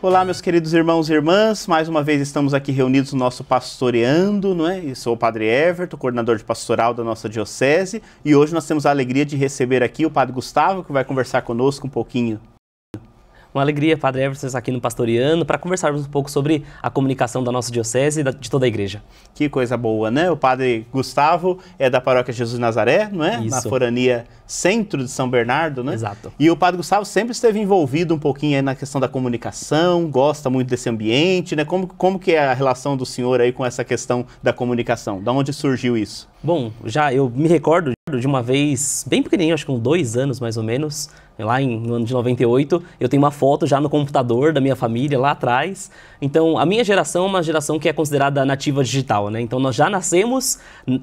Olá, meus queridos irmãos e irmãs, mais uma vez estamos aqui reunidos no nosso Pastoreando, não é? Eu sou o Padre Everton, coordenador de pastoral da nossa diocese, e hoje nós temos a alegria de receber aqui o Padre Gustavo, que vai conversar conosco um pouquinho. Uma alegria, Padre Everton, estar aqui no Pastoreando para conversarmos um pouco sobre a comunicação da nossa diocese e de toda a igreja. Que coisa boa, né? O Padre Gustavo é da Paróquia Jesus de Nazaré, não é? Isso. Na Forania Centro de São Bernardo, né? Exato. E o Padre Gustavo sempre esteve envolvido um pouquinho aí na questão da comunicação, gosta muito desse ambiente, né? Como que é a relação do senhor aí com essa questão da comunicação? Da onde surgiu isso? Bom, eu me recordo de uma vez, bem pequenininho, acho que com 2 anos mais ou menos, lá no ano de 98, eu tenho uma foto já no computador da minha família lá atrás. Então, a minha geração é uma geração que é considerada nativa digital, né? Então, nós já nascemos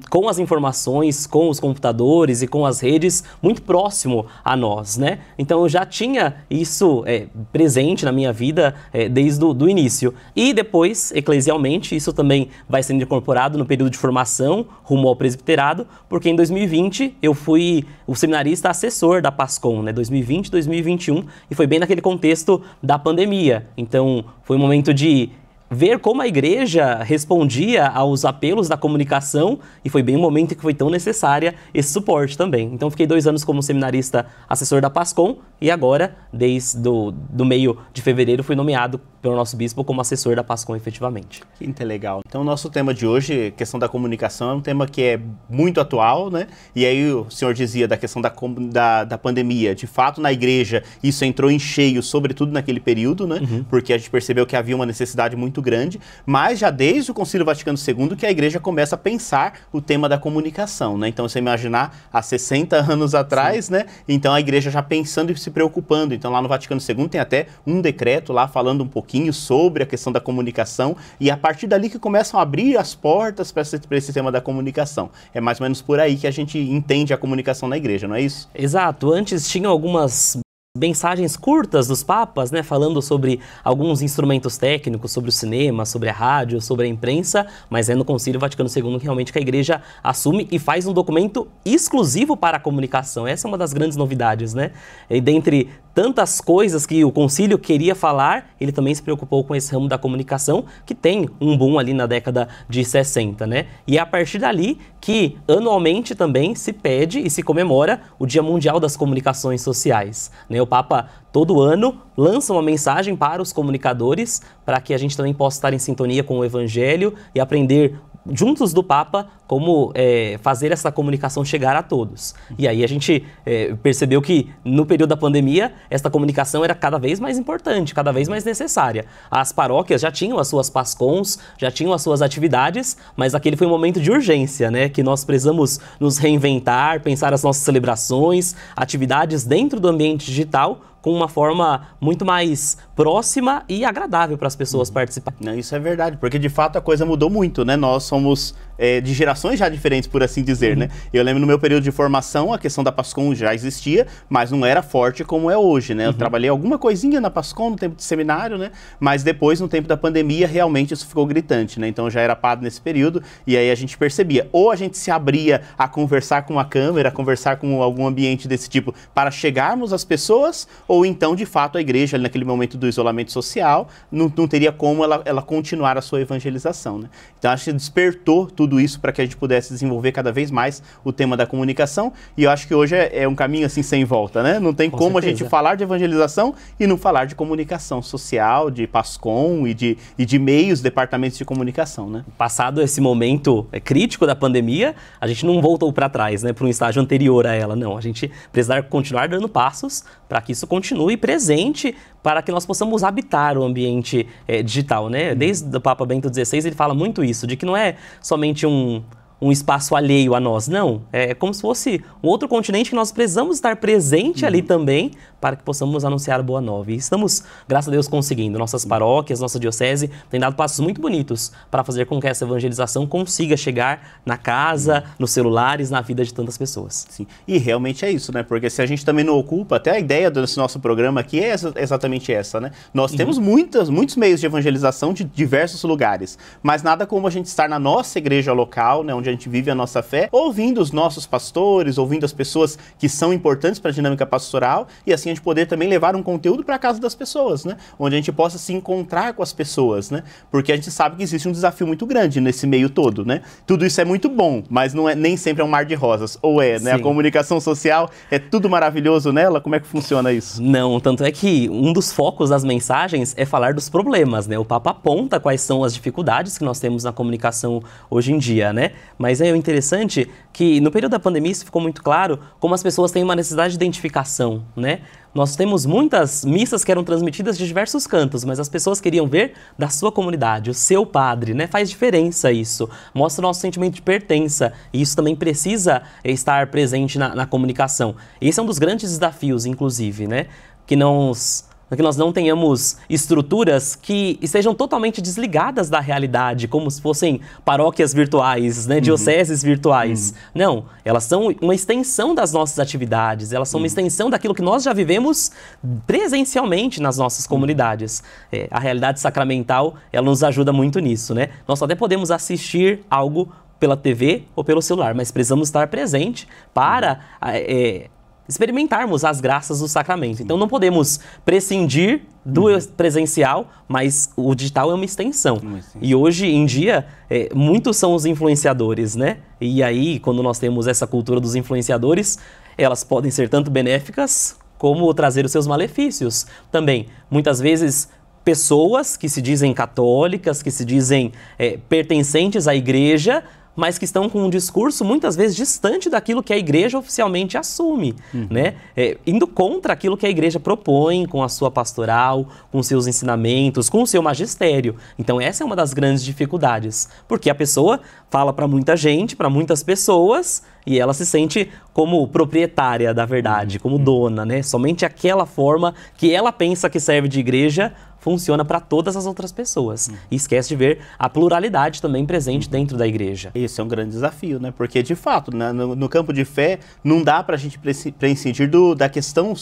com as informações, com os computadores e com as redes muito próximo a nós, né? Então, eu já tinha isso presente na minha vida desde o início. E depois, eclesialmente, isso também vai sendo incorporado no período de formação rumo ao presbiterado, porque em 2020 eu fui o seminarista assessor da PASCOM, né? 2020, 2021, e foi bem naquele contexto da pandemia. Então, foi um momento de ver como a igreja respondia aos apelos da comunicação, e foi bem um momento que foi tão necessária esse suporte também. Então, fiquei 2 anos como seminarista assessor da PASCOM, e agora, desde do meio de fevereiro, fui nomeado pelo nosso bispo como assessor da PASCOM efetivamente. Que legal. Então, o nosso tema de hoje, questão da comunicação, é um tema que é muito atual, né? E aí o senhor dizia da questão da pandemia. De fato, na igreja, isso entrou em cheio, sobretudo naquele período, né? Porque a gente percebeu que havia uma necessidade muito grande, mas já desde o Concílio Vaticano II que a igreja começa a pensar o tema da comunicação, né? Então, você imaginar há 60 anos atrás, né? Então, a igreja já pensando e se preocupando. Então, lá no Vaticano II tem até um decreto lá falando um pouquinho sobre a questão da comunicação, e a partir dali que começam a abrir as portas para esse tema da comunicação. É mais ou menos por aí que a gente entende a comunicação na igreja, não é isso? Exato. Antes tinham algumas mensagens curtas dos papas, né, falando sobre alguns instrumentos técnicos, sobre o cinema, sobre a rádio, sobre a imprensa, mas é no Concílio Vaticano II que realmente a igreja assume e faz um documento exclusivo para a comunicação. Essa é uma das grandes novidades, né? E dentre tantas coisas que o concílio queria falar, ele também se preocupou com esse ramo da comunicação, que tem um boom ali na década de 60, né? E é a partir dali que anualmente também se pede e se comemora o Dia Mundial das Comunicações Sociais, né? O Papa todo ano lança uma mensagem para os comunicadores, para que a gente também possa estar em sintonia com o Evangelho e aprender juntos do Papa como fazer essa comunicação chegar a todos. E aí a gente percebeu que no período da pandemia essa comunicação era cada vez mais importante, cada vez mais necessária. As paróquias já tinham as suas PASCOMs, já tinham as suas atividades, mas aquele foi um momento de urgência, né? Que nós precisamos nos reinventar, pensar as nossas celebrações, atividades dentro do ambiente digital, com uma forma muito mais próxima e agradável para as pessoas participarem. Não, isso é verdade, porque de fato a coisa mudou muito, né? Nós somos de gerações já diferentes, por assim dizer, né? Eu lembro no meu período de formação, a questão da PASCOM já existia, mas não era forte como é hoje, né? Eu trabalhei alguma coisinha na PASCOM no tempo de seminário, né? Mas depois, no tempo da pandemia, realmente isso ficou gritante, né? Então eu já era padre nesse período, e aí a gente percebia, ou a gente se abria a conversar com uma câmera, a conversar com algum ambiente desse tipo, para chegarmos às pessoas, ou então, de fato, a igreja, ali naquele momento do isolamento social, não teria como ela continuar a sua evangelização, né? Então, acho que despertou tudo isso para que a gente pudesse desenvolver cada vez mais o tema da comunicação, e eu acho que hoje é um caminho assim sem volta, né? Não tem como certeza a gente falar de evangelização e não falar de comunicação social, de PASCOM e de meios, departamentos de comunicação, né? Passado esse momento crítico da pandemia, a gente não voltou para trás, né? Para um estágio anterior a ela, não. A gente precisa continuar dando passos para que isso continue presente, para que nós possamos habitar o ambiente digital, né? Desde o Papa Bento XVI ele fala muito isso, de que não é somente um espaço alheio a nós, não. É como se fosse um outro continente que nós precisamos estar presente ali também para que possamos anunciar a boa nova. E estamos, graças a Deus, conseguindo. Nossas paróquias, nossa diocese tem dado passos muito bonitos para fazer com que essa evangelização consiga chegar na casa, nos celulares, na vida de tantas pessoas. Sim. E realmente é isso, né? Porque se a gente também não ocupa, até a ideia desse nosso programa aqui é exatamente essa, né? Nós temos muitos meios de evangelização de diversos lugares, mas nada como a gente estar na nossa igreja local, né? Onde a gente vive a nossa fé, ouvindo os nossos pastores, ouvindo as pessoas que são importantes para a dinâmica pastoral, e assim a gente poder também levar um conteúdo para a casa das pessoas, né? Onde a gente possa se encontrar com as pessoas, né? Porque a gente sabe que existe um desafio muito grande nesse meio todo, né? Tudo isso é muito bom, mas não é, nem sempre é um mar de rosas, ou é, né? A comunicação social é tudo maravilhoso nela, como é que funciona isso? Não, tanto é que um dos focos das mensagens é falar dos problemas, né? O Papa aponta quais são as dificuldades que nós temos na comunicação hoje em dia, né? Mas é interessante que no período da pandemia isso ficou muito claro como as pessoas têm uma necessidade de identificação, né? Nós temos muitas missas que eram transmitidas de diversos cantos, mas as pessoas queriam ver da sua comunidade, o seu padre, né? Faz diferença isso, mostra o nosso sentimento de pertença, e isso também precisa estar presente na comunicação. Esse é um dos grandes desafios, inclusive, né? Que nós não tenhamos estruturas que estejam totalmente desligadas da realidade, como se fossem paróquias virtuais, né, dioceses virtuais. Não, elas são uma extensão das nossas atividades, elas são uma extensão daquilo que nós já vivemos presencialmente nas nossas comunidades. A realidade sacramental, ela nos ajuda muito nisso, né? Nós até podemos assistir algo pela TV ou pelo celular, mas precisamos estar presente para experimentarmos as graças do sacramento. Então não podemos prescindir do presencial, mas o digital é uma extensão. E hoje em dia, muitos são os influenciadores, né? E aí, quando nós temos essa cultura dos influenciadores, elas podem ser tanto benéficas como trazer os seus malefícios também. Muitas vezes, pessoas que se dizem católicas, que se dizem pertencentes à igreja, mas que estão com um discurso muitas vezes distante daquilo que a igreja oficialmente assume, né? Indo contra aquilo que a igreja propõe com a sua pastoral, com seus ensinamentos, com o seu magistério. Então essa é uma das grandes dificuldades, porque a pessoa fala para muita gente, para muitas pessoas, e ela se sente como proprietária da verdade, como dona, né? Somente aquela forma que ela pensa que serve de igreja funciona para todas as outras pessoas. E esquece de ver a pluralidade também presente dentro da igreja. Esse é um grande desafio, né? Porque, de fato, né, no campo de fé, não dá para a gente prescindir da questão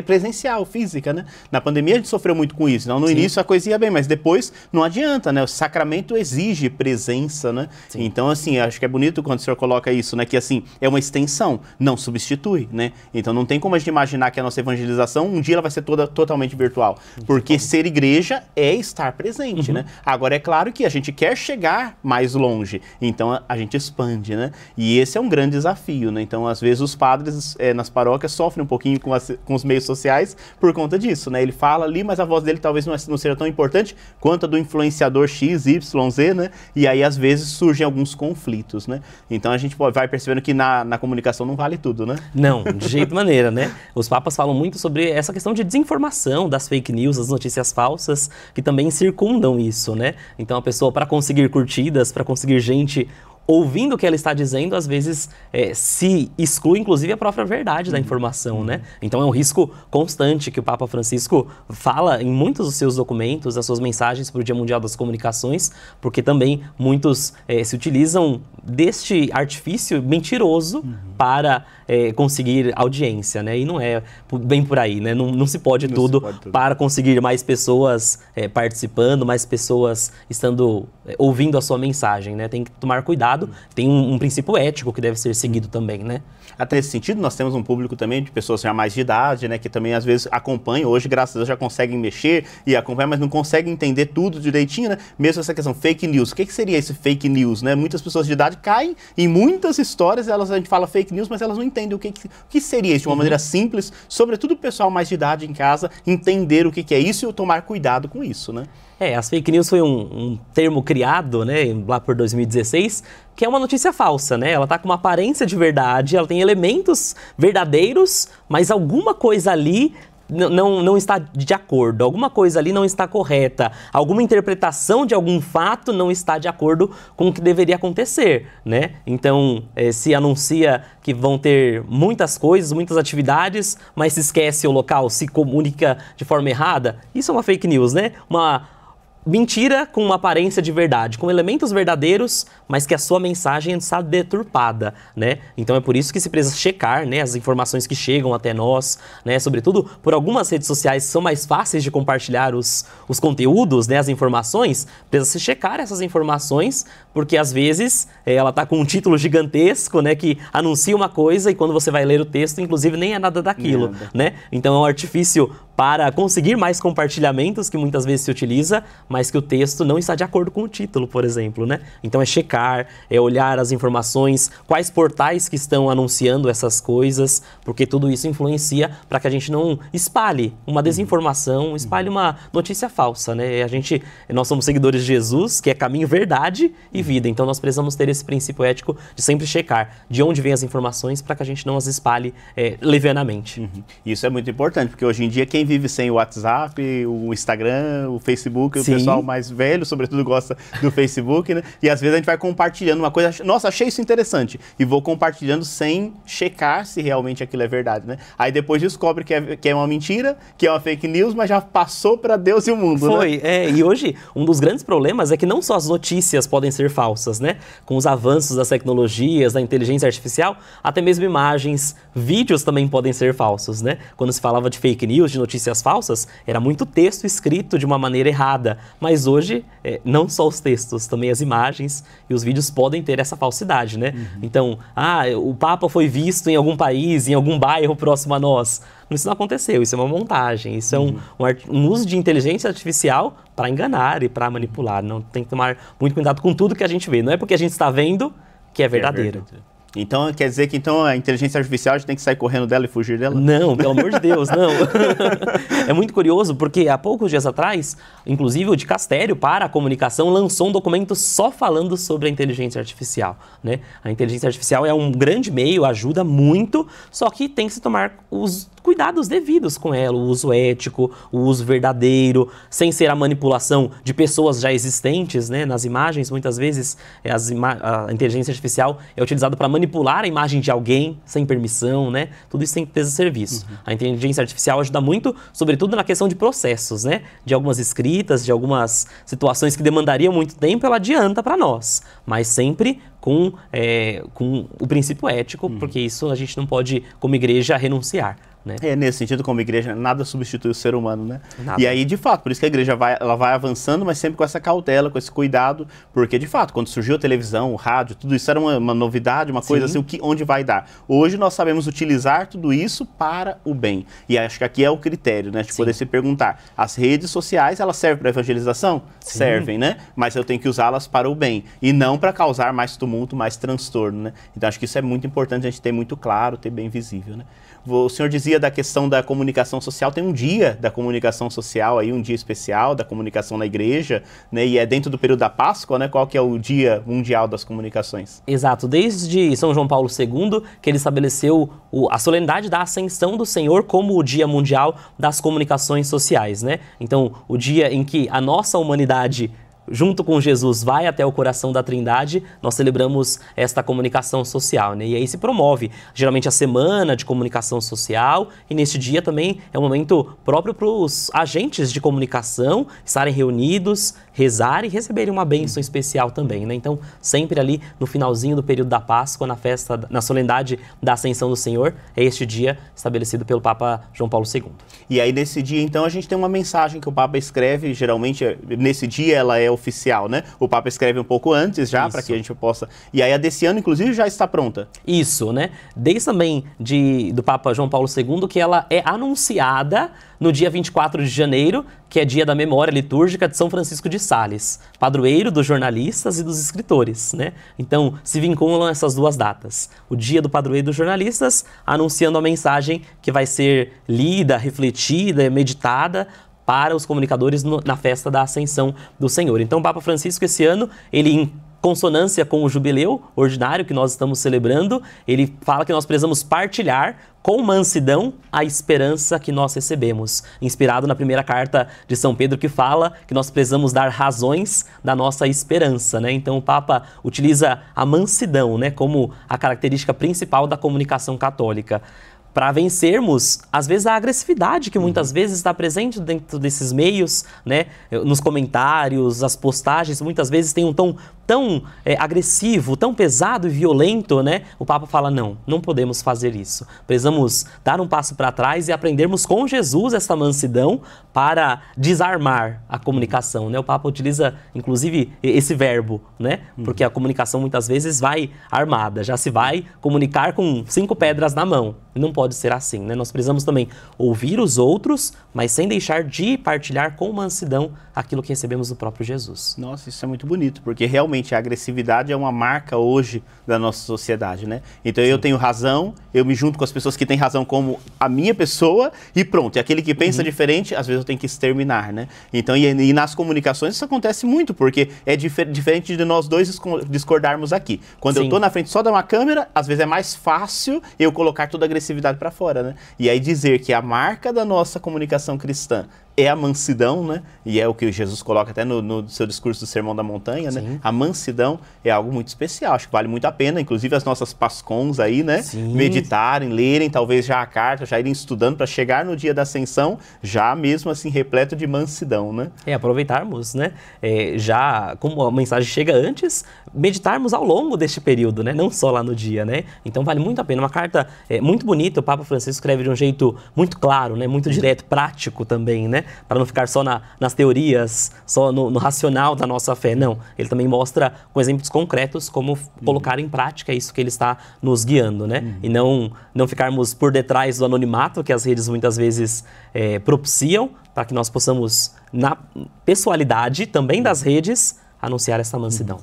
presencial, física, né? Na pandemia a gente sofreu muito com isso. Então, no início a coisa ia bem, mas depois não adianta, né? O sacramento exige presença, né? Então, assim, acho que é bonito quando o senhor coloca isso, né? Que, assim, é uma extensão, não substitui, né? Então, não tem como a gente imaginar que a nossa evangelização, um dia ela vai ser totalmente virtual. Porque ser igreja é estar presente, né? Agora, é claro que a gente quer chegar mais longe, então a gente expande, né? E esse é um grande desafio, né? Então, às vezes, os padres nas paróquias sofrem um pouquinho com os meios sociais por conta disso, né? Ele fala ali, mas a voz dele talvez não seja tão importante quanto a do influenciador X, Y, Z, né? E aí, às vezes, surgem alguns conflitos, né? Então, a gente vai percebendo que na comunicação não vale tudo, né? Não, de jeito maneira, né? Os papas falam muito sobre essa questão de desinformação, das fake news, das notícias falsas, que também circundam isso, né? Então, a pessoa, para conseguir curtidas, para conseguir gente ouvindo o que ela está dizendo, às vezes se exclui, inclusive, a própria verdade da informação, né? Então é um risco constante que o Papa Francisco fala em muitos dos seus documentos, das suas mensagens para o Dia Mundial das Comunicações, porque também muitos se utilizam deste artifício mentiroso para conseguir audiência, né? E não é bem por aí, né? Não se pode tudo para conseguir mais pessoas participando, mais pessoas ouvindo a sua mensagem, né? Tem que tomar cuidado. Tem um princípio ético que deve ser seguido também, né? Até nesse sentido, nós temos um público também de pessoas já mais de idade, né? Que também às vezes acompanham, hoje graças a Deus já conseguem mexer e acompanhar, mas não conseguem entender tudo direitinho, né? Mesmo essa questão fake news, o que seria esse fake news, né? Muitas pessoas de idade caem em muitas histórias, a gente fala fake news, mas elas não entendem o que seria isso de uma maneira simples, sobretudo o pessoal mais de idade em casa entender o que é isso e tomar cuidado com isso, né? As fake news foi um termo criado, né, lá por 2016, que é uma notícia falsa, né? Ela está com uma aparência de verdade, ela tem elementos verdadeiros, mas alguma coisa ali não está de acordo, alguma coisa ali não está correta, alguma interpretação de algum fato não está de acordo com o que deveria acontecer, né? Então, se anuncia que vão ter muitas coisas, muitas atividades, mas se esquece o local, se comunica de forma errada, isso é uma fake news, né? mentira com uma aparência de verdade, com elementos verdadeiros, mas que a sua mensagem está deturpada, né? Então é por isso que se precisa checar, né, as informações que chegam até nós, né? Sobretudo por algumas redes sociais que são mais fáceis de compartilhar os conteúdos, né, as informações, precisa se checar essas informações, porque às vezes ela está com um título gigantesco, né, que anuncia uma coisa e quando você vai ler o texto, inclusive nem é nada daquilo, né? Então é um artifício para conseguir mais compartilhamentos que muitas vezes se utiliza, mas que o texto não está de acordo com o título, por exemplo, né? Então é checar, é olhar as informações, quais portais que estão anunciando essas coisas, porque tudo isso influencia para que a gente não espalhe uma desinformação, espalhe uma notícia falsa, né? Nós somos seguidores de Jesus, que é caminho, verdade e vida, então nós precisamos ter esse princípio ético de sempre checar de onde vêm as informações para que a gente não as espalhe levianamente. Isso é muito importante, porque hoje em dia quem vive sem o WhatsApp, o Instagram, o Facebook, o pessoal mais velho, sobretudo, gosta do Facebook, né? E às vezes a gente vai compartilhando uma coisa, nossa, achei isso interessante, e vou compartilhando sem checar se realmente aquilo é verdade, né? Aí depois descobre que é uma mentira, que é uma fake news, mas já passou para Deus e o mundo, né? E hoje um dos grandes problemas é que não só as notícias podem ser falsas, né? Com os avanços das tecnologias, da inteligência artificial, até mesmo imagens, vídeos também podem ser falsos, né? Quando se falava de fake news, de notícias falsas, era muito texto escrito de uma maneira errada, mas hoje não só os textos, também as imagens e os vídeos podem ter essa falsidade, né? Então, o Papa foi visto em algum país, em algum bairro próximo a nós. Isso não aconteceu, isso é uma montagem, isso é um uso de inteligência artificial para enganar e para manipular. Não tem que tomar muito cuidado com tudo que a gente vê, não é porque a gente está vendo que é verdadeiro. Então, quer dizer que a inteligência artificial a gente tem que sair correndo dela e fugir dela? Não, pelo amor de Deus, não. É muito curioso porque há poucos dias atrás, inclusive o Dicastério para a Comunicação lançou um documento só falando sobre a inteligência artificial, né? A inteligência artificial é um grande meio, ajuda muito, só que tem que se tomar os cuidados devidos com ela, o uso ético, o uso verdadeiro, sem ser a manipulação de pessoas já existentes, né? Nas imagens, muitas vezes, a inteligência artificial é utilizada para manipular a imagem de alguém sem permissão, né? Tudo isso tem que ter serviço. A inteligência artificial ajuda muito, sobretudo na questão de processos, né? De algumas escritas, de algumas situações que demandariam muito tempo, ela adianta para nós, mas sempre com o princípio ético, porque isso a gente não pode, como igreja, renunciar. Né? Nesse sentido, como igreja, nada substitui o ser humano, né? Nada. E aí, de fato, por isso que a igreja vai avançando, mas sempre com essa cautela, com esse cuidado, porque, de fato, quando surgiu a televisão, o rádio, tudo isso era uma novidade, uma coisa assim, onde vai dar. Hoje nós sabemos utilizar tudo isso para o bem. E acho que aqui é o critério, né? De poder se perguntar, as redes sociais, elas servem para evangelização? Sim. Servem, né? Mas eu tenho que usá-las para o bem, e não para causar mais tumulto, mais transtorno, né? Então, acho que isso é muito importante a gente ter muito claro, ter bem visível, né? O senhor dizia da questão da comunicação social, tem um dia da comunicação social aí, um dia especial da comunicação na igreja, né? E é dentro do período da Páscoa, né? Qual que é o dia mundial das comunicações? Exato, desde São João Paulo II, que ele estabeleceu a solenidade da Ascensão do Senhor como o dia mundial das comunicações sociais, né? Então, o dia em que a nossa humanidade junto com Jesus vai até o coração da Trindade, nós celebramos esta comunicação social, né? E aí se promove, geralmente, a semana de comunicação social, e neste dia também é um momento próprio para os agentes de comunicação estarem reunidos, rezar e receberem uma bênção especial também, né? Então, sempre ali no finalzinho do período da Páscoa, na solenidade da Ascensão do Senhor, é este dia estabelecido pelo Papa João Paulo II. E aí, nesse dia, então, a gente tem uma mensagem que o Papa escreve, geralmente, nesse dia ela é oficial, né? O Papa escreve um pouco antes já, para que a gente possa... E aí a desse ano, inclusive, já está pronta. Isso, né? Desde também do Papa João Paulo II, que ela é anunciada no dia 24 de janeiro, que é dia da memória litúrgica de São Francisco de Sales, padroeiro dos jornalistas e dos escritores, né? Então, se vinculam essas duas datas. O dia do padroeiro dos jornalistas, anunciando a mensagem que vai ser lida, refletida, meditada para os comunicadores na festa da Ascensão do Senhor. Então, o Papa Francisco, esse ano, ele, em consonância com o jubileu ordinário que nós estamos celebrando, ele fala que nós precisamos partilhar com mansidão a esperança que nós recebemos, inspirado na primeira carta de São Pedro, que fala que nós precisamos dar razões da nossa esperança, né? Então o Papa utiliza a mansidão, né, como a característica principal da comunicação católica. para vencermos, às vezes, a agressividade que muitas vezes está presente dentro desses meios, né? Nos comentários, as postagens, muitas vezes tem um tom tão agressivo, tão pesado e violento, né? O Papa fala, não podemos fazer isso. Precisamos dar um passo para trás e aprendermos com Jesus essa mansidão para desarmar a comunicação, né? O Papa utiliza, inclusive, esse verbo, né? Porque a comunicação muitas vezes vai armada, já se vai comunicar com 5 pedras na mão. Não pode ser assim, né? Nós precisamos também ouvir os outros, mas sem deixar de partilhar com mansidão aquilo que recebemos do próprio Jesus. Nossa, isso é muito bonito, porque realmente a agressividade é uma marca hoje da nossa sociedade, né? Então eu tenho razão, eu me junto com as pessoas que têm razão como a minha pessoa e pronto. E aquele que pensa diferente, às vezes eu tenho que exterminar, né? Então, e nas comunicações isso acontece muito, porque é diferente de nós dois discordarmos aqui. Quando eu tô na frente só de uma câmera, às vezes é mais fácil eu colocar toda a agressividade para fora, né? E aí dizer que a marca da nossa comunicação cristã é a mansidão, né? E é o que Jesus coloca até no seu discurso do Sermão da Montanha, né? A mansidão é algo muito especial, acho que vale muito a pena, inclusive as nossas pascons aí, né? Meditarem, lerem talvez já a carta, já irem estudando para chegar no dia da ascensão, já mesmo assim repleto de mansidão, né? Aproveitarmos, né? Já, como a mensagem chega antes, meditarmos ao longo deste período, né? Não só lá no dia, né? Então vale muito a pena. Uma carta muito bonita, o Papa Francisco escreve de um jeito muito claro, né? Muito direto, prático também, né? Para não ficar só nas teorias, só no racional da nossa fé. Não, ele também mostra com exemplos concretos como colocar em prática isso que ele está nos guiando, né? E não ficarmos por detrás do anonimato que as redes muitas vezes propiciam, para que nós possamos, na pessoalidade também das redes, anunciar essa mansidão.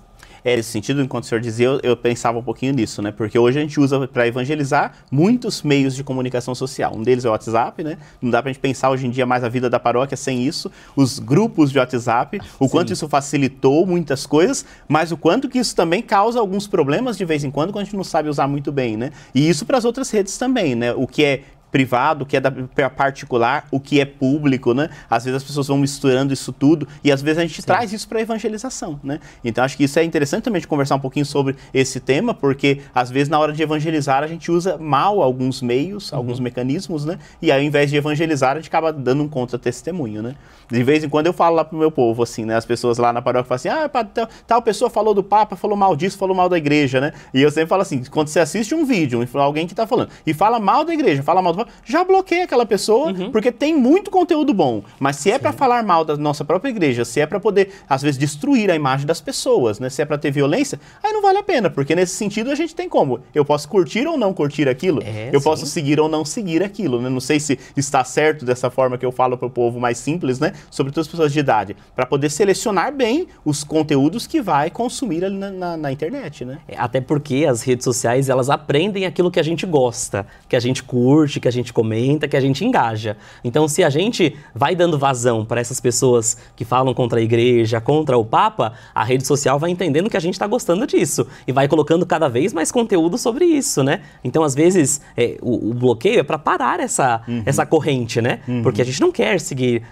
Nesse sentido, enquanto o senhor dizia, eu pensava um pouquinho nisso, né? Porque hoje a gente usa para evangelizar muitos meios de comunicação social. Um deles é o WhatsApp, né? Não dá para a gente pensar hoje em dia mais a vida da paróquia sem isso. Os grupos de WhatsApp, o quanto isso facilitou muitas coisas, mas o quanto que isso também causa alguns problemas de vez em quando a gente não sabe usar muito bem, né? E isso para as outras redes também, né? O que é privado, o que é da particular, o que é público, né? Às vezes as pessoas vão misturando isso tudo e às vezes a gente traz isso para a evangelização, né? Então acho que isso é interessante também de conversar um pouquinho sobre esse tema, porque às vezes na hora de evangelizar a gente usa mal alguns meios, alguns mecanismos, né? E aí ao invés de evangelizar a gente acaba dando um contra-testemunho, né? De vez em quando eu falo lá pro meu povo, assim, né? As pessoas lá na paróquia falam assim, tal pessoa falou do Papa, falou mal disso, falou mal da igreja, né? E eu sempre falo assim, quando você assiste um vídeo, alguém que tá falando, e fala mal da igreja, fala mal do Papa, já bloqueia aquela pessoa, porque tem muito conteúdo bom. Mas se é para falar mal da nossa própria igreja, se é para poder, às vezes, destruir a imagem das pessoas, né? Se é para ter violência, aí não vale a pena, porque nesse sentido a gente tem como. Eu posso curtir ou não curtir aquilo, eu posso seguir ou não seguir aquilo, né? Não sei se está certo dessa forma que eu falo para o povo mais simples, né? Sobretudo as pessoas de idade, para poder selecionar bem os conteúdos que vai consumir ali na internet, né? Até porque as redes sociais, elas aprendem aquilo que a gente gosta, que a gente curte, que a gente comenta, que a gente engaja. Então, se a gente vai dando vazão para essas pessoas que falam contra a igreja, contra o Papa, a rede social vai entendendo que a gente está gostando disso e vai colocando cada vez mais conteúdo sobre isso, né? Então, às vezes, o bloqueio é para parar essa corrente, né? Porque a gente não quer seguir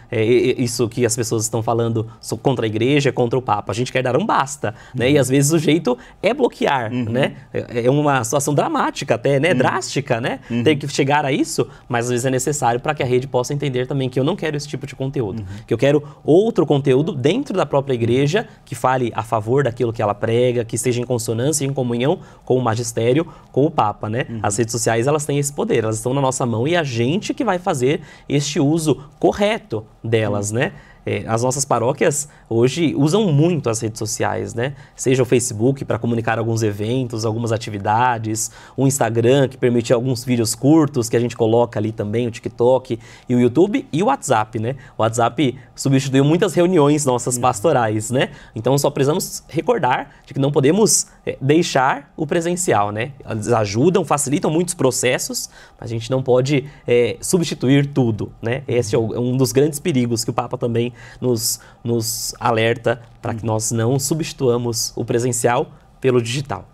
isso que as pessoas estão falando contra a igreja, contra o Papa. A gente quer dar um basta, né? E às vezes o jeito é bloquear, né? É uma situação dramática até, né? Drástica, né? Ter que chegar a isso, mas às vezes é necessário para que a rede possa entender também que eu não quero esse tipo de conteúdo, que eu quero outro conteúdo dentro da própria igreja que fale a favor daquilo que ela prega, que esteja em consonância e em comunhão com o magistério, com o Papa, né? As redes sociais, elas têm esse poder, elas estão na nossa mão e a gente que vai fazer este uso correto delas, né? As nossas paróquias hoje usam muito as redes sociais, né? Seja o Facebook para comunicar alguns eventos, algumas atividades, o Instagram que permite alguns vídeos curtos que a gente coloca ali também, o TikTok e o YouTube e o WhatsApp, né? O WhatsApp substituiu muitas reuniões nossas pastorais, né? Então só precisamos recordar de que não podemos deixar o presencial, né? Eles ajudam, facilitam muitos processos, mas a gente não pode substituir tudo, né? Esse é um dos grandes perigos que o Papa também nos alerta para que nós não substituamos o presencial pelo digital.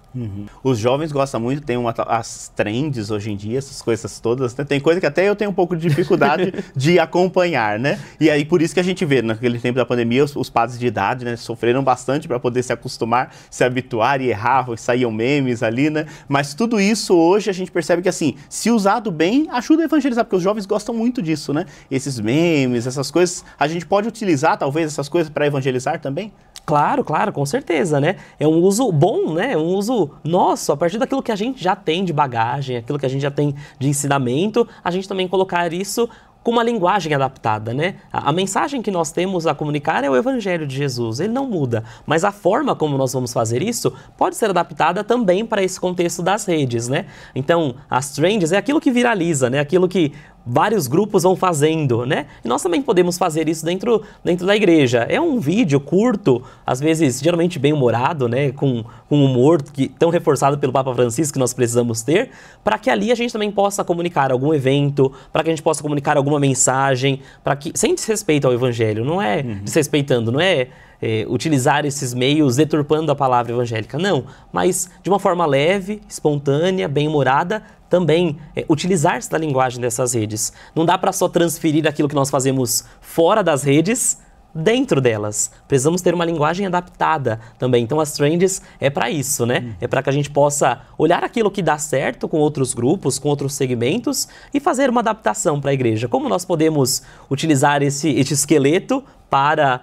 Os jovens gostam muito, tem as trends hoje em dia, essas coisas todas, né? Tem coisa que até eu tenho um pouco de dificuldade de acompanhar, né? E aí por isso que a gente vê, naquele tempo da pandemia, os padres de idade, né, sofreram bastante para poder se acostumar, se habituar e erravam, saíam memes ali, né? Mas tudo isso hoje a gente percebe que, assim, se usado bem, ajuda a evangelizar, porque os jovens gostam muito disso, né? Esses memes, essas coisas, a gente pode utilizar talvez essas coisas para evangelizar também? Claro, claro, com certeza, né? É um uso bom, né? É um uso nosso, a partir daquilo que a gente já tem de bagagem, aquilo que a gente já tem de ensinamento, a gente também colocar isso com uma linguagem adaptada, né? A mensagem que nós temos a comunicar é o Evangelho de Jesus, ele não muda, mas a forma como nós vamos fazer isso pode ser adaptada também para esse contexto das redes, né? Então, as trends é aquilo que viraliza, né? Aquilo que vários grupos vão fazendo, né? E nós também podemos fazer isso dentro da igreja. É um vídeo curto, às vezes geralmente bem humorado, né? Com humor tão reforçado pelo Papa Francisco que nós precisamos ter, para que ali a gente também possa comunicar algum evento, para que a gente possa comunicar alguma mensagem, para que sem desrespeito ao Evangelho, não é desrespeitando, não é utilizar esses meios deturpando a palavra evangélica, não, mas de uma forma leve, espontânea, bem-humorada, também utilizar-se da linguagem dessas redes. Não dá para só transferir aquilo que nós fazemos fora das redes dentro delas. Precisamos ter uma linguagem adaptada também. Então as trends é para isso, né? É para que a gente possa olhar aquilo que dá certo com outros grupos, com outros segmentos e fazer uma adaptação para a igreja. Como nós podemos utilizar esse esqueleto para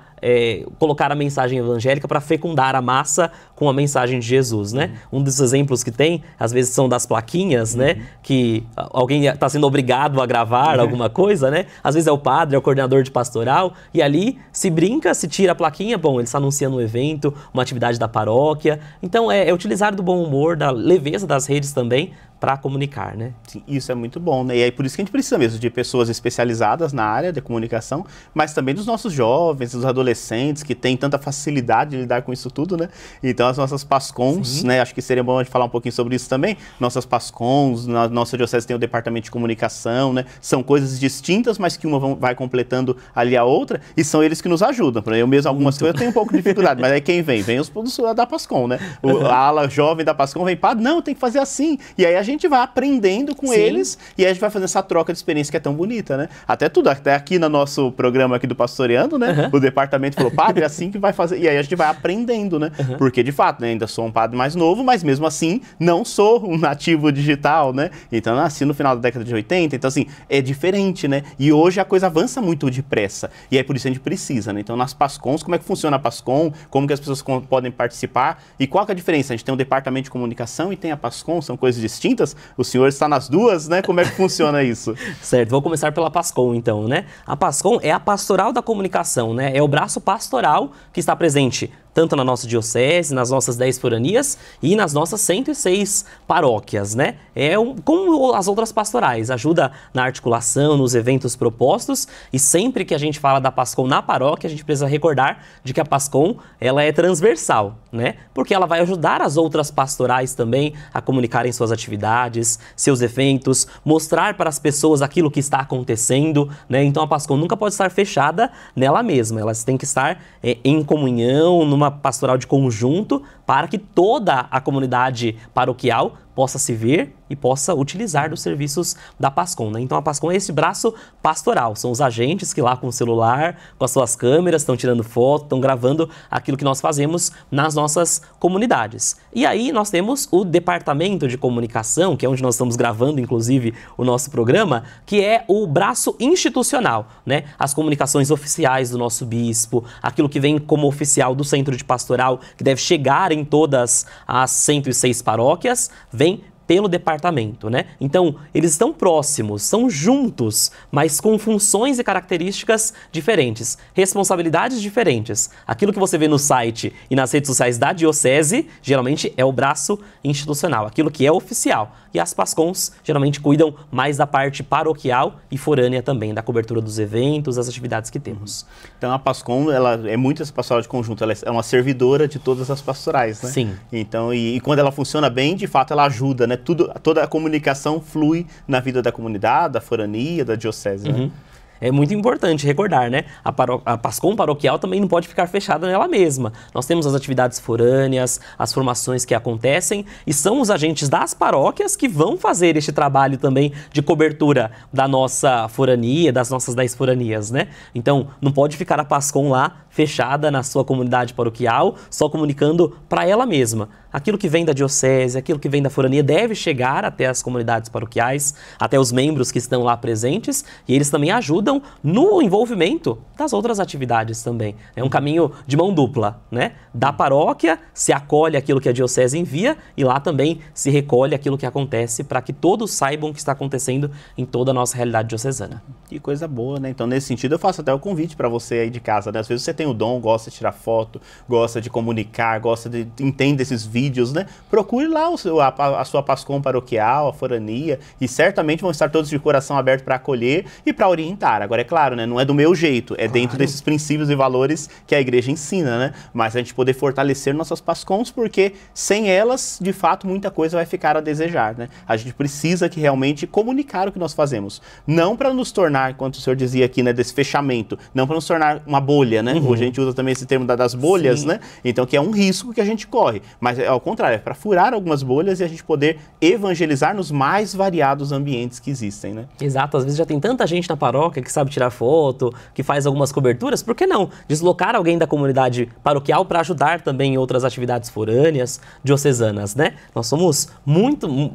colocar a mensagem evangélica para fecundar a massa com a mensagem de Jesus, né? Um dos exemplos que tem, às vezes são das plaquinhas, né? Que alguém está sendo obrigado a gravar alguma coisa, né? Às vezes é o padre, é o coordenador de pastoral, e ali se brinca, se tira a plaquinha, bom, ele está anunciando um evento, uma atividade da paróquia. Então é utilizar do bom humor, da leveza das redes também, para comunicar, né? Sim, isso é muito bom, né? E aí por isso que a gente precisa mesmo de pessoas especializadas na área de comunicação, mas também dos nossos jovens, dos adolescentes, que têm tanta facilidade de lidar com isso tudo, né? Então as nossas PASCONs, né? Acho que seria bom a gente falar um pouquinho sobre isso também. Nossas PASCONs, na nossa diocese tem o departamento de comunicação, né? São coisas distintas, mas que uma vai completando ali a outra, e são eles que nos ajudam. Eu mesmo, algumas coisas eu tenho um pouco de dificuldade, mas aí quem vem? Vem os da PASCON, né? A ala jovem da PASCON vem, padre, não, tem que fazer assim. E aí a gente vai aprendendo com eles e aí a gente vai fazendo essa troca de experiência que é tão bonita, né? Até aqui no nosso programa aqui do Pastoreando, né? O departamento falou, padre, é assim que vai fazer. E aí a gente vai aprendendo, né? Porque, de fato, né, ainda sou um padre mais novo, mas mesmo assim não sou um nativo digital, né? Então, nasci no final da década de 80, então, assim, é diferente, né? E hoje a coisa avança muito depressa. E é por isso que a gente precisa, né? Então, nas PASCONs, como é que funciona a PASCON? Como que as pessoas podem participar? E qual que é a diferença? A gente tem um departamento de comunicação e tem a PASCON, são coisas distintas? O senhor está nas duas, né? Como é que funciona isso? Certo, vou começar pela PASCON, então, né? A PASCON é a pastoral da comunicação, né? É o braço pastoral que está presente tanto na nossa diocese, nas nossas 10 foranias e nas nossas 106 paróquias, né? Como as outras pastorais, ajuda na articulação, nos eventos propostos, e sempre que a gente fala da PASCON na paróquia, a gente precisa recordar de que a PASCON, ela é transversal, né? Porque ela vai ajudar as outras pastorais também a comunicarem suas atividades, seus eventos, mostrar para as pessoas aquilo que está acontecendo, né? Então a PASCON nunca pode estar fechada nela mesma, elas têm que estar em comunhão, numa pastoral de conjunto, para que toda a comunidade paroquial possa se ver e possa utilizar dos serviços da PASCON, né? Então a PASCON é esse braço pastoral, são os agentes que lá com o celular, com as suas câmeras, estão tirando foto, estão gravando aquilo que nós fazemos nas nossas comunidades. E aí nós temos o departamento de comunicação, que é onde nós estamos gravando, inclusive, o nosso programa, que é o braço institucional, né? As comunicações oficiais do nosso bispo, aquilo que vem como oficial do centro de pastoral, que deve chegar em todas as 106 paróquias, vem pelo departamento, né? Então, eles estão próximos, são juntos, mas com funções e características diferentes, responsabilidades diferentes. Aquilo que você vê no site e nas redes sociais da diocese, geralmente é o braço institucional, aquilo que é oficial. E as PASCONs, geralmente, cuidam mais da parte paroquial e forânea também, da cobertura dos eventos, das atividades que temos. Então, a PASCON, ela é muito essa pastoral de conjunto, ela é uma servidora de todas as pastorais, né? Sim. Então, e quando ela funciona bem, de fato, ela ajuda, né? Toda a comunicação flui na vida da comunidade, da forania, da diocese, né? é muito importante recordar, né? A PASCOM paroquial também não pode ficar fechada nela mesma. Nós temos as atividades forâneas, as formações que acontecem, e são os agentes das paróquias que vão fazer este trabalho também de cobertura da nossa forania, das nossas 10 foranias, né? Então, não pode ficar a PASCOM lá fechada na sua comunidade paroquial, só comunicando para ela mesma. Aquilo que vem da diocese, aquilo que vem da forania deve chegar até as comunidades paroquiais, até os membros que estão lá presentes, e eles também ajudam no envolvimento das outras atividades também. É um caminho de mão dupla, né? Da paróquia se acolhe aquilo que a diocese envia e lá também se recolhe aquilo que acontece para que todos saibam o que está acontecendo em toda a nossa realidade diocesana. Que coisa boa, né? Então, nesse sentido, eu faço até o convite para você aí de casa, né? Às vezes você tem o dom, gosta de tirar foto, gosta de comunicar, gosta de entender esses vídeos, né? Procure lá a sua PASCOM paroquial, a forania, e certamente vão estar todos de coração aberto para acolher e para orientar. Agora, é claro, né? Não é do meu jeito, é dentro desses princípios e valores que a igreja ensina, né? Mas a gente poder fortalecer nossas PASCOMs, porque sem elas, de fato, muita coisa vai ficar a desejar, né? A gente precisa que realmente comunicar o que nós fazemos. Não para nos tornar, enquanto o senhor dizia aqui, né, desse fechamento, não para nos tornar uma bolha, né? Hoje a gente usa também esse termo das bolhas, sim, né? Então, que é um risco que a gente corre. Mas, ao contrário, é para furar algumas bolhas e a gente poder evangelizar nos mais variados ambientes que existem, né? Exato. Às vezes já tem tanta gente na paróquia que sabe tirar foto, que faz algumas coberturas. Por que não deslocar alguém da comunidade paroquial para ajudar também em outras atividades forâneas, diocesanas, né? Nós somos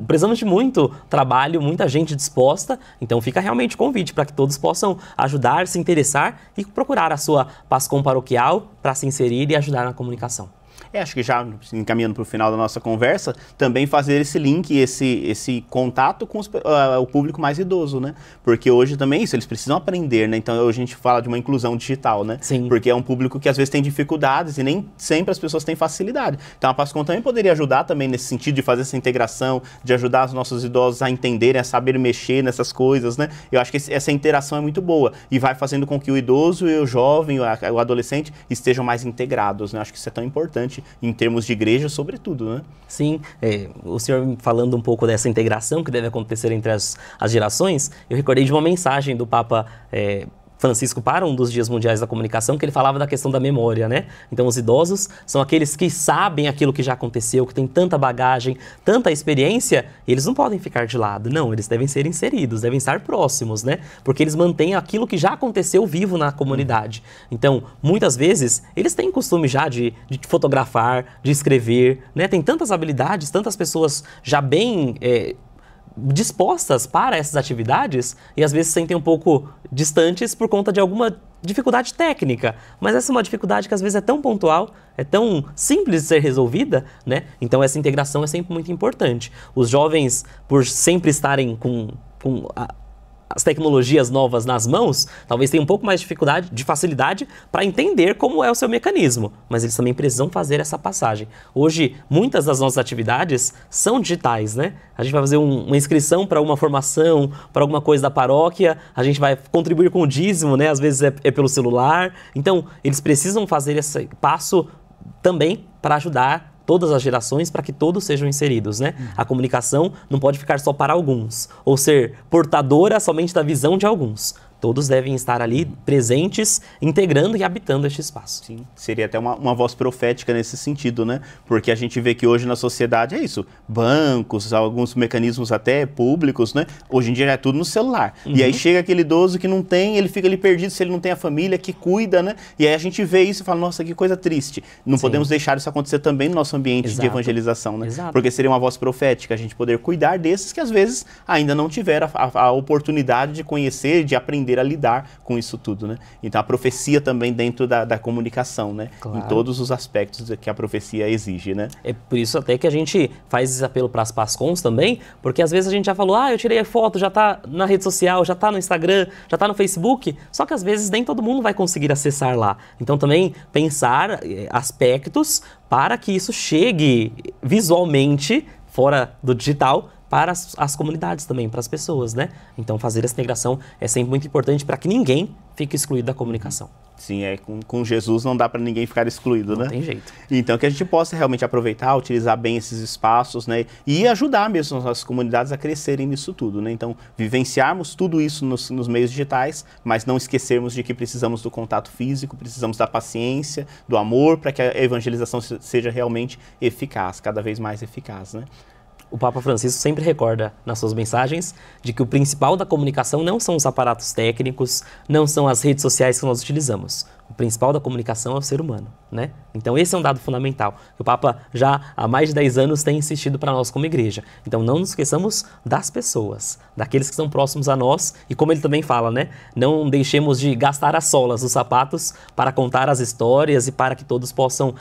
precisamos de muito trabalho, muita gente disposta. Então, fica realmente o convite para que todos possam ajudar, se interessar e procurar a sua PASCOM paroquial para se inserir e ajudar na comunicação. Acho que já encaminhando para o final da nossa conversa, também fazer esse link, esse contato com o público mais idoso, né? Porque hoje também isso, eles precisam aprender, né? Então hoje a gente fala de uma inclusão digital, né? Sim. Porque é um público que às vezes tem dificuldades e nem sempre as pessoas têm facilidade. Então a PASCOM também poderia ajudar também nesse sentido de fazer essa integração, de ajudar os nossos idosos a entenderem, a saber mexer nessas coisas, né? Eu acho que essa interação é muito boa e vai fazendo com que o idoso e o jovem, o adolescente estejam mais integrados, né? Acho que isso é tão importante em termos de igreja, sobretudo, né? Sim, o senhor falando um pouco dessa integração que deve acontecer entre as gerações, eu recordei de uma mensagem do Papa Francisco para um dos Dias Mundiais da Comunicação, que ele falava da questão da memória, né? Então, os idosos são aqueles que sabem aquilo que já aconteceu, que tem tanta bagagem, tanta experiência, e eles não podem ficar de lado, não, eles devem ser inseridos, devem estar próximos, né? Porque eles mantêm aquilo que já aconteceu vivo na comunidade. Então, muitas vezes, eles têm costume já de fotografar, de escrever, né? Tem tantas habilidades, tantas pessoas já bem dispostas para essas atividades e às vezes se sentem um pouco distantes por conta de alguma dificuldade técnica, mas essa é uma dificuldade que às vezes é tão pontual, é tão simples de ser resolvida, né? Então essa integração é sempre muito importante. Os jovens, por sempre estarem com as tecnologias novas nas mãos, talvez tenham um pouco mais de facilidade para entender como é o seu mecanismo, mas eles também precisam fazer essa passagem. Hoje, muitas das nossas atividades são digitais, né? A gente vai fazer uma inscrição para uma formação, para alguma coisa da paróquia, a gente vai contribuir com o dízimo, né? Às vezes é pelo celular. Então, eles precisam fazer esse passo também para ajudar todas as gerações, para que todos sejam inseridos, né? A comunicação não pode ficar só para alguns, ou ser portadora somente da visão de alguns. Todos devem estar ali presentes, integrando e habitando este espaço. Sim, seria até uma voz profética nesse sentido, né? Porque a gente vê que hoje na sociedade é isso, bancos, alguns mecanismos até públicos, né? Hoje em dia é tudo no celular. E aí chega aquele idoso que não tem, ele fica ali perdido se ele não tem a família que cuida, né? E aí a gente vê isso e fala, nossa, que coisa triste. Não podemos deixar isso acontecer também no nosso ambiente de evangelização, né? Exato. Porque seria uma voz profética, a gente poder cuidar desses que às vezes ainda não tiveram a oportunidade de conhecer, de aprender a lidar com isso tudo, né? Então a profecia também dentro da comunicação, né? Claro. Em todos os aspectos que a profecia exige, né? É por isso até que a gente faz esse apelo para as PASCOMs também, porque às vezes a gente já falou, eu tirei a foto, já tá na rede social, já tá no Instagram, já tá no Facebook, só que às vezes nem todo mundo vai conseguir acessar lá. Então também pensar aspectos para que isso chegue visualmente fora do digital para as comunidades também, para as pessoas, né? Então, fazer essa integração é sempre muito importante para que ninguém fique excluído da comunicação. Sim, com Jesus não dá para ninguém ficar excluído, né? Não tem jeito. Então, que a gente possa realmente aproveitar, utilizar bem esses espaços, né? E ajudar mesmo as nossas comunidades a crescerem nisso tudo, né? Então, vivenciarmos tudo isso nos meios digitais, mas não esquecermos de que precisamos do contato físico, precisamos da paciência, do amor, para que a evangelização seja realmente eficaz, cada vez mais eficaz, né? O Papa Francisco sempre recorda nas suas mensagens de que o principal da comunicação não são os aparatos técnicos, não são as redes sociais que nós utilizamos. O principal da comunicação é o ser humano, né? Então esse é um dado fundamental, que o Papa já há mais de 10 anos tem insistido para nós como igreja. Então não nos esqueçamos das pessoas, daqueles que estão próximos a nós, e como ele também fala, né? Não deixemos de gastar as solas dos sapatos para contar as histórias e para que todos possam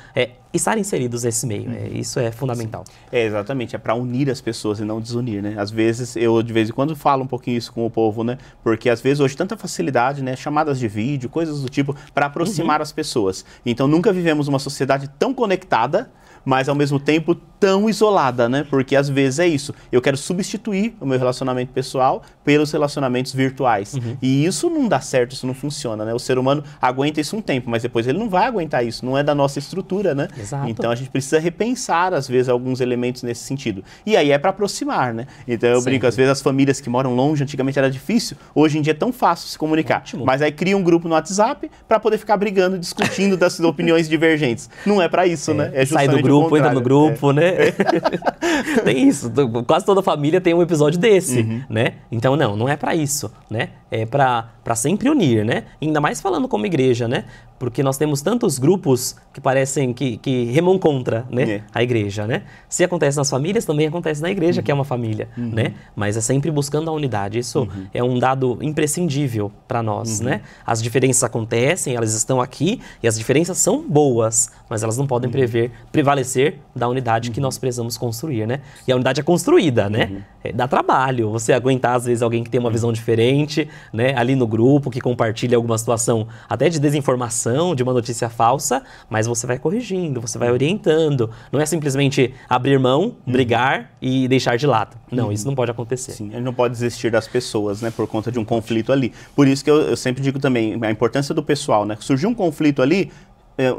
estar inseridos nesse meio. Isso é fundamental. Exatamente, é para unir as pessoas e não desunir, né? Às vezes, eu de vez em quando falo um pouquinho isso com o povo, né? Porque às vezes hoje tanta facilidade, né? Chamadas de vídeo, coisas do tipo, para aproximar as pessoas. Então nunca vivemos uma sociedade tão conectada, mas ao mesmo tempo tão isolada, né? Porque às vezes é isso. Eu quero substituir o meu relacionamento pessoal pelos relacionamentos virtuais. E isso não dá certo, isso não funciona, né? O ser humano aguenta isso um tempo, mas depois ele não vai aguentar isso, não é da nossa estrutura, né? Exato. Então a gente precisa repensar, às vezes, alguns elementos nesse sentido. E aí é para aproximar, né? Então eu brinco, às vezes as famílias que moram longe, antigamente era difícil, hoje em dia é tão fácil se comunicar. Ótimo. Mas aí cria um grupo no WhatsApp para poder ficar brigando, discutindo das opiniões divergentes. Não é para isso, né? É sai do grupo, entra no grupo, né? Tem isso. Quase toda família tem um episódio desse, né? Então, não é para isso, né? É para sempre unir, né? Ainda mais falando como igreja, né? Porque nós temos tantos grupos que parecem que remam contra, né? A igreja, né? Se acontece nas famílias, também acontece na igreja, que é uma família, né? Mas é sempre buscando a unidade. Isso é um dado imprescindível para nós, né? As diferenças acontecem, elas estão aqui e as diferenças são boas, mas elas não podem prevalecer da unidade que nós precisamos construir, né? E a unidade é construída, né? Dá trabalho você aguentar, às vezes, alguém que tem uma visão diferente, né? Ali no grupo, que compartilha alguma situação até de desinformação, de uma notícia falsa, mas você vai corrigindo, você vai orientando. Não é simplesmente abrir mão, brigar e deixar de lado. Não, isso não pode acontecer. Sim, a gente não pode desistir das pessoas, né? Por conta de um conflito ali. Por isso que eu sempre digo também a importância do pessoal, né? Surgiu um conflito ali,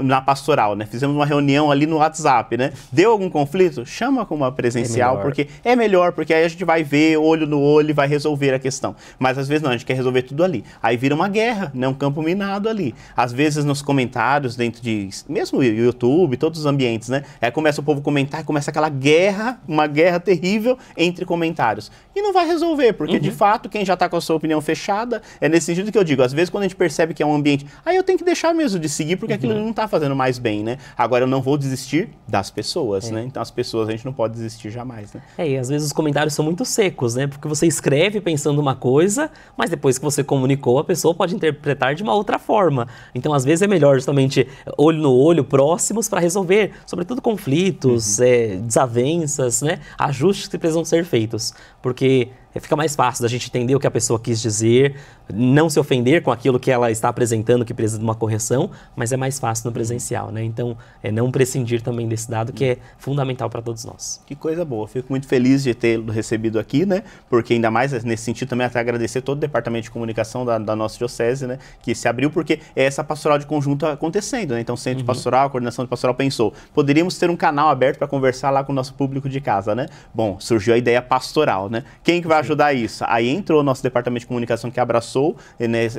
na pastoral, né? Fizemos uma reunião ali no WhatsApp, né? Deu algum conflito? Chama com uma presencial, porque é melhor, porque aí a gente vai ver olho no olho e vai resolver a questão. Mas às vezes não, a gente quer resolver tudo ali. Aí vira uma guerra, né? Um campo minado ali. Às vezes nos comentários, dentro de, mesmo o YouTube, todos os ambientes, né? Aí começa o povo comentar, começa aquela guerra, uma guerra terrível entre comentários. E não vai resolver, porque de fato, quem já está com a sua opinião fechada, é nesse sentido que eu digo, às vezes quando a gente percebe que é um ambiente, aí eu tenho que deixar mesmo de seguir, porque aquilo não está fazendo mais bem, né? Agora eu não vou desistir das pessoas, né? Então as pessoas a gente não pode desistir jamais, né? E às vezes os comentários são muito secos, né? Porque você escreve pensando uma coisa, mas depois que você comunicou, a pessoa pode interpretar de uma outra forma. Então às vezes é melhor justamente olho no olho, próximos, para resolver, sobretudo conflitos, desavenças, né? Ajustes que precisam ser feitos. Porque fica mais fácil da gente entender o que a pessoa quis dizer, não se ofender com aquilo que ela está apresentando, que precisa de uma correção, mas é mais fácil no presencial, né? Então, não prescindir também desse dado, que é fundamental para todos nós. Que coisa boa. Fico muito feliz de tê-lo recebido aqui, né? Porque ainda mais nesse sentido também até agradecer todo o departamento de comunicação da nossa diocese, né? Que se abriu porque é essa pastoral de conjunto acontecendo, né? Então, o Centro de Pastoral, a Coordenação de Pastoral pensou, poderíamos ter um canal aberto para conversar lá com o nosso público de casa, né? Bom, surgiu a ideia pastoral, né? Quem que vai ajudar isso? Aí entrou o nosso departamento de comunicação que abraçou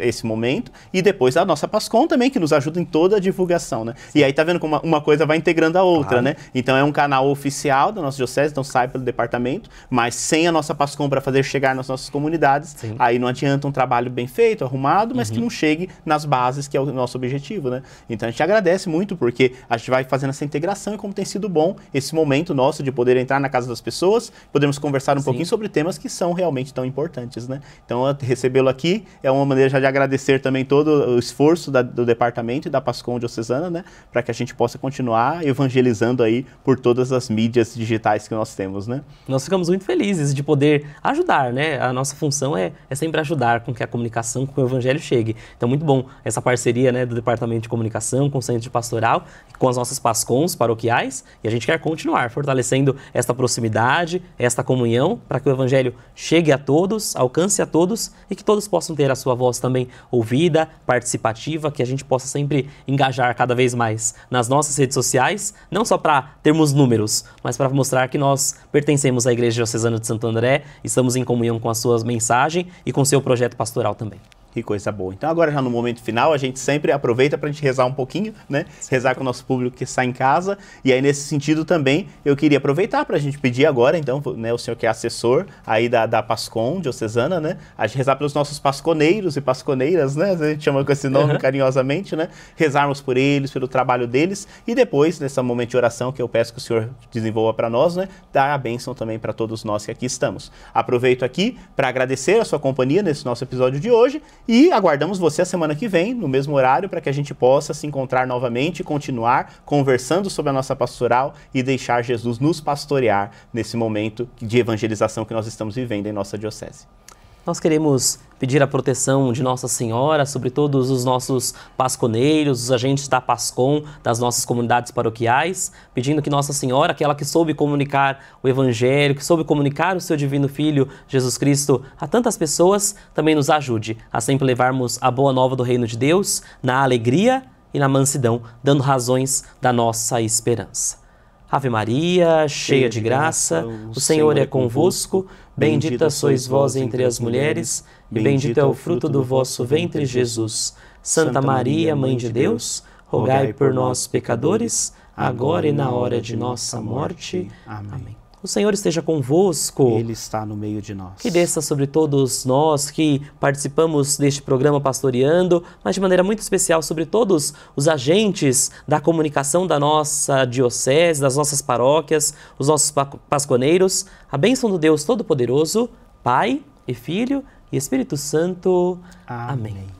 esse momento e depois a nossa PASCOM também, que nos ajuda em toda a divulgação, né? E aí tá vendo como uma coisa vai integrando a outra, né? Então é um canal oficial da nossa diocese, então sai pelo departamento, mas sem a nossa PASCOM para fazer chegar nas nossas comunidades, aí não adianta um trabalho bem feito, arrumado, mas que não chegue nas bases, que é o nosso objetivo, né? Então a gente agradece muito porque a gente vai fazendo essa integração e como tem sido bom esse momento nosso de poder entrar na casa das pessoas, podermos conversar um pouquinho sobre temas que são são realmente tão importantes, né? Então, recebê-lo aqui é uma maneira já de agradecer também todo o esforço do departamento e da PASCOM diocesana, né? Para que a gente possa continuar evangelizando aí por todas as mídias digitais que nós temos, né? Nós ficamos muito felizes de poder ajudar, né? A nossa função é sempre ajudar com que a comunicação, com o evangelho chegue. Então, muito bom essa parceria, né, do Departamento de Comunicação com o Centro de Pastoral, com as nossas PASCOMs paroquiais, e a gente quer continuar fortalecendo esta proximidade, esta comunhão, para que o evangelho chegue a todos, alcance a todos e que todos possam ter a sua voz também ouvida, participativa, que a gente possa sempre engajar cada vez mais nas nossas redes sociais, não só para termos números, mas para mostrar que nós pertencemos à Igreja Diocesana de Santo André, estamos em comunhão com a sua mensagem e com o seu projeto pastoral também. Que coisa boa. Então agora já no momento final, a gente sempre aproveita para a gente rezar um pouquinho, né? Rezar com o nosso público que está em casa. E aí nesse sentido também, eu queria aproveitar para a gente pedir agora, então, né, o senhor que é assessor aí da PASCOM diocesana, né? A gente rezar pelos nossos pasconeiros e pasconeiras, né? A gente chama com esse nome carinhosamente, né? Rezarmos por eles, pelo trabalho deles. E depois, nesse momento de oração que eu peço que o senhor desenvolva para nós, né? Dar a bênção também para todos nós que aqui estamos. Aproveito aqui para agradecer a sua companhia nesse nosso episódio de hoje. E aguardamos você a semana que vem, no mesmo horário, para que a gente possa se encontrar novamente e continuar conversando sobre a nossa pastoral e deixar Jesus nos pastorear nesse momento de evangelização que nós estamos vivendo em nossa diocese. Nós queremos pedir a proteção de Nossa Senhora sobre todos os nossos pasconeiros, os agentes da PASCOM, das nossas comunidades paroquiais, pedindo que Nossa Senhora, aquela que soube comunicar o Evangelho, que soube comunicar o seu divino Filho, Jesus Cristo, a tantas pessoas, também nos ajude a sempre levarmos a boa nova do Reino de Deus na alegria e na mansidão, dando razões da nossa esperança. Ave Maria, cheia de graça, o Senhor é convosco, bendita sois vós entre as mulheres, e bendito é o fruto do vosso ventre, Jesus. Santa Maria, Mãe de Deus, rogai por nós, pecadores, agora e na hora de nossa morte. Amém. O Senhor esteja convosco. Ele está no meio de nós. Que desça sobre todos nós que participamos deste programa Pastoreando, mas de maneira muito especial sobre todos os agentes da comunicação da nossa diocese, das nossas paróquias, os nossos pasconeiros. A bênção do Deus Todo-Poderoso, Pai e Filho e Espírito Santo. Amém.